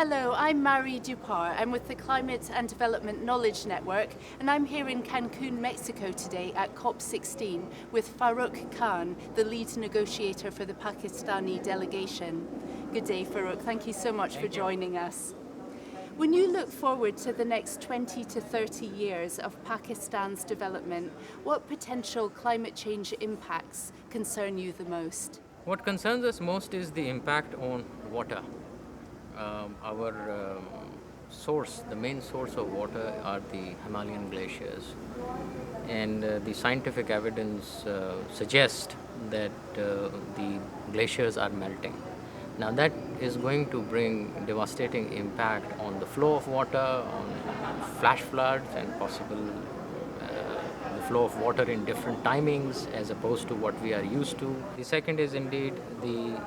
Hello, I'm Marie Dupar. I'm with the Climate and Development Knowledge Network, and I'm here in Cancun, Mexico today at COP16 with Farrukh Khan, the lead negotiator for the Pakistani delegation. Good day, Farrukh. Thank you so much for joining us. When you look forward to the next 20 to 30 years of Pakistan's development, what potential climate change impacts concern you the most? What concerns us most is the impact on water. Our source, the main source of water, are the Himalayan glaciers, and the scientific evidence suggests that the glaciers are melting. Now, that is going to bring devastating impact on the flow of water, on flash floods, and possible the flow of water in different timings as opposed to what we are used to. The second is indeed the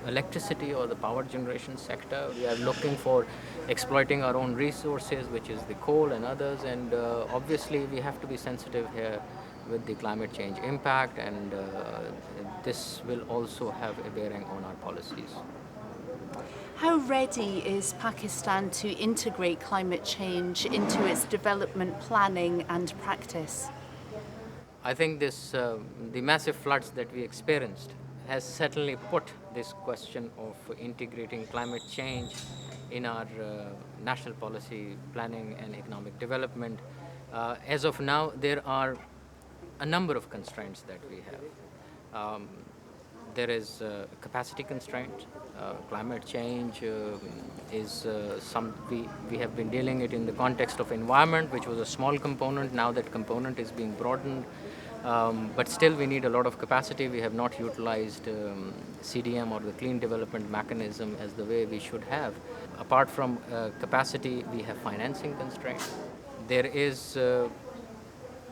electricity or the power generation sector. We are looking for exploiting our own resources, which is the coal and others, and obviously we have to be sensitive here with the climate change impact, and this will also have a bearing on our policies. How ready is Pakistan to integrate climate change into its development planning and practice? I think the massive floods that we experienced has certainly put this question of integrating climate change in our national policy planning and economic development. As of now, there are a number of constraints that we have. Um, there is capacity constraint. Climate change is we have been dealing it in the context of environment, which was a small component. Now that component is being broadened, but still we need a lot of capacity. We have not utilized CDM or the clean development mechanism as the way we should have. Apart from capacity, we have financing constraints. There is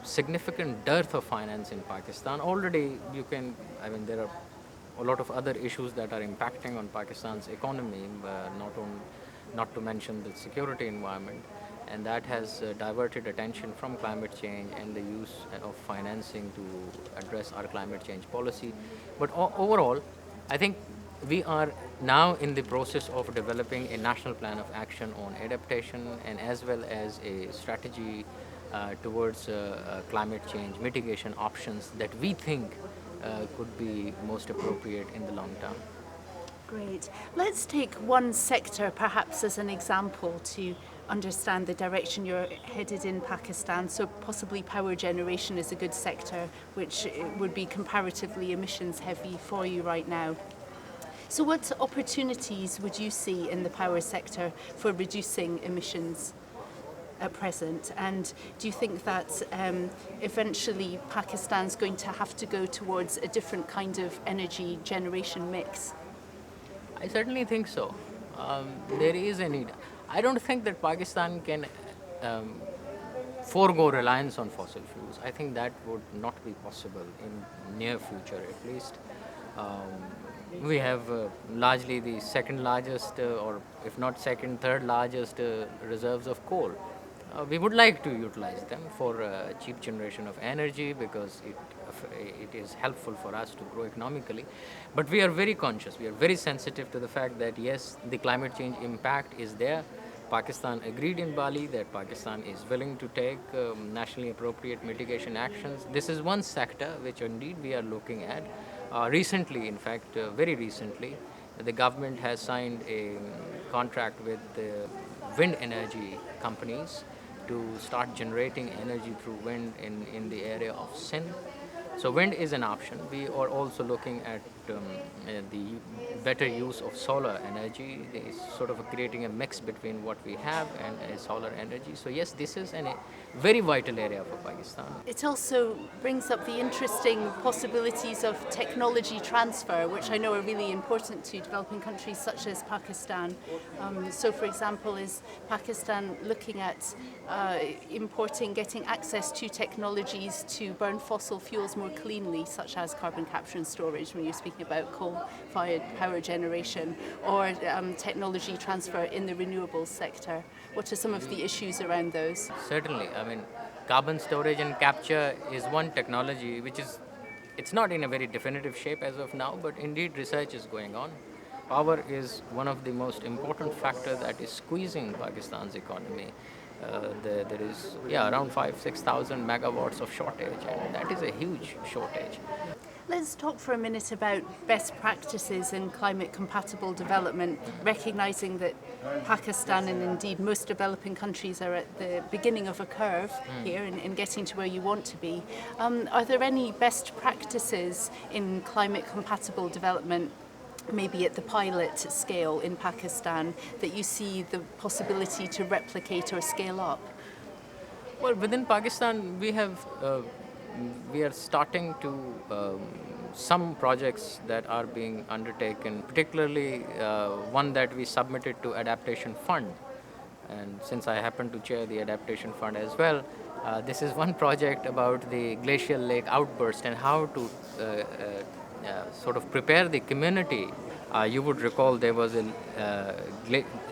significant dearth of finance in Pakistan. Already there are a lot of other issues that are impacting on Pakistan's economy, not to mention the security environment, and that has diverted attention from climate change and the use of financing to address our climate change policy. But overall, I think we are now in the process of developing a national plan of action on adaptation and as well as a strategy towards climate change mitigation options that we think could be most appropriate in the long term. Great. Let's take one sector perhaps as an example to understand the direction you're headed in Pakistan. So possibly power generation is a good sector, which would be comparatively emissions heavy for you right now. So what opportunities would you see in the power sector for reducing emissions at present? And do you think that eventually Pakistan's going to have to go towards a different kind of energy generation mix? I certainly think so. There is a need. I don't think that Pakistan can forego reliance on fossil fuels. I think that would not be possible in near future at least. We have largely the second largest, or if not second, third largest reserves of coal. We would like to utilize them for cheap generation of energy because it is helpful for us to grow economically. But we are very conscious, we are very sensitive to the fact that yes, the climate change impact is there. Pakistan agreed in Bali that Pakistan is willing to take nationally appropriate mitigation actions. This is one sector which indeed we are looking at. Recently, in fact, very recently, the government has signed a contract with the wind energy companies to start generating energy through wind in the area of Sindh. So wind is an option. We are also looking at the better use of solar energy, sort of creating a mix between what we have and solar energy. So yes, this is a very vital area for Pakistan. It also brings up the interesting possibilities of technology transfer, which I know are really important to developing countries such as Pakistan. So, for example, is Pakistan looking at getting access to technologies to burn fossil fuels more cleanly, such as carbon capture and storage, when you're speaking about coal-fired power generation, or technology transfer in the renewables sector? What are some of the issues around those? Certainly. Carbon storage and capture is one technology it's not in a very definitive shape as of now, but indeed research is going on. Power is one of the most important factors that is squeezing Pakistan's economy. There is around 5,000-6,000 megawatts of shortage, and that is a huge shortage. Let's talk for a minute about best practices in climate compatible development, recognising that Pakistan and indeed most developing countries are at the beginning of a curve here in getting to where you want to be. Are there any best practices in climate compatible development, maybe at the pilot scale in Pakistan, that you see the possibility to replicate or scale up? Well, within Pakistan, we are starting to some projects that are being undertaken, particularly one that we submitted to Adaptation Fund. And since I happen to chair the Adaptation Fund as well, this is one project about the glacial lake outburst and how to sort of prepare the community. You would recall there was a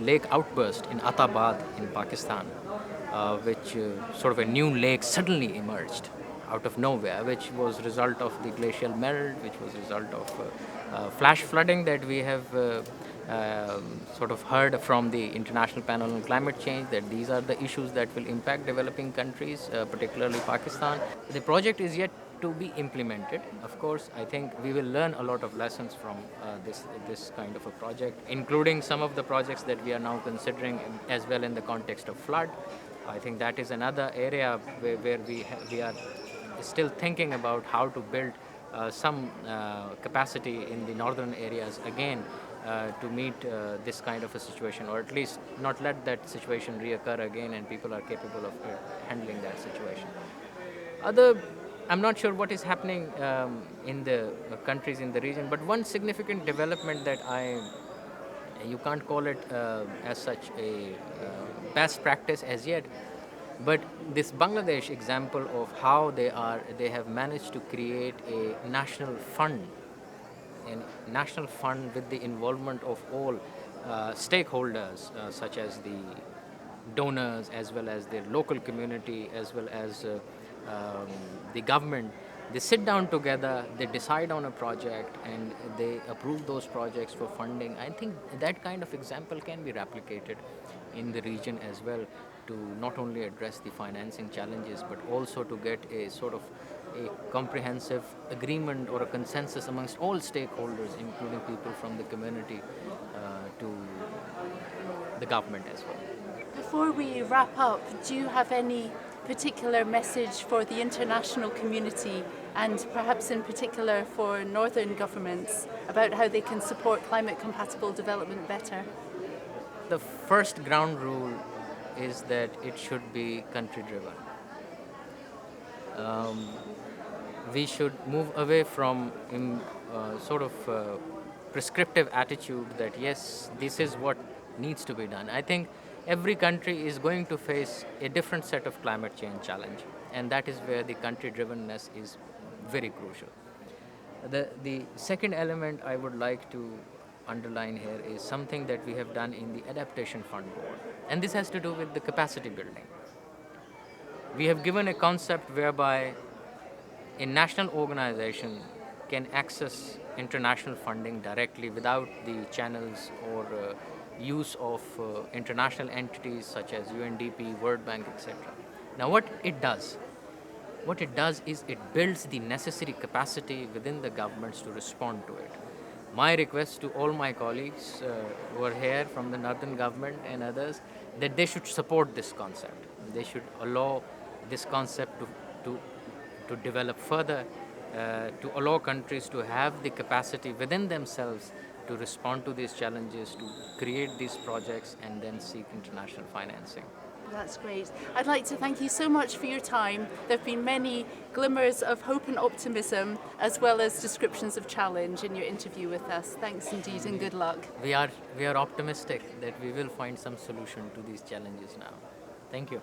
lake outburst in Atabad in Pakistan, which sort of a new lake suddenly emerged out of nowhere, which was result of the glacial melt, which was result of flash flooding that we have sort of heard from the International Panel on Climate Change, that these are the issues that will impact developing countries, particularly Pakistan. The project is yet to be implemented. Of course, I think we will learn a lot of lessons from this kind of a project, including some of the projects that we are now considering as well in the context of flood. I think that is another area where we are still thinking about how to build some capacity in the northern areas again to meet this kind of a situation, or at least not let that situation reoccur again, and people are capable of handling that situation. I'm not sure what is happening in the countries in the region, but one significant development that you can't call it as such a best practice as yet, but this Bangladesh example of how they have managed to create a national fund with the involvement of all stakeholders, such as the donors, as well as the local community, as well as the government. They sit down together, they decide on a project, and they approve those projects for funding. I think that kind of example can be replicated in the region as well, to not only address the financing challenges, but also to get a sort of a comprehensive agreement or a consensus amongst all stakeholders, including people from the community, to the government as well. Before we wrap up, do you have any particular message for the international community, and perhaps in particular for northern governments, about how they can support climate compatible development better? The first ground rule is that it should be country driven. We should move away from sort of prescriptive attitude that yes, this is what needs to be done. I think every country is going to face a different set of climate change challenge, and that is where the country drivenness is very crucial. The second element I would like to underline here is something that we have done in the Adaptation Fund Board, and this has to do with the capacity building. We have given a concept whereby a national organization can access international funding directly without the channels or use of international entities such as UNDP, World Bank, etc. Now what it does is it builds the necessary capacity within the governments to respond to it. My request to all my colleagues who are here from the northern government and others, that they should support this concept. They should allow this concept to develop further, to allow countries to have the capacity within themselves to respond to these challenges, to create these projects, and then seek international financing. That's great. I'd like to thank you so much for your time. There have been many glimmers of hope and optimism, as well as descriptions of challenge in your interview with us. Thanks indeed, and good luck. We are optimistic that we will find some solution to these challenges now. Thank you.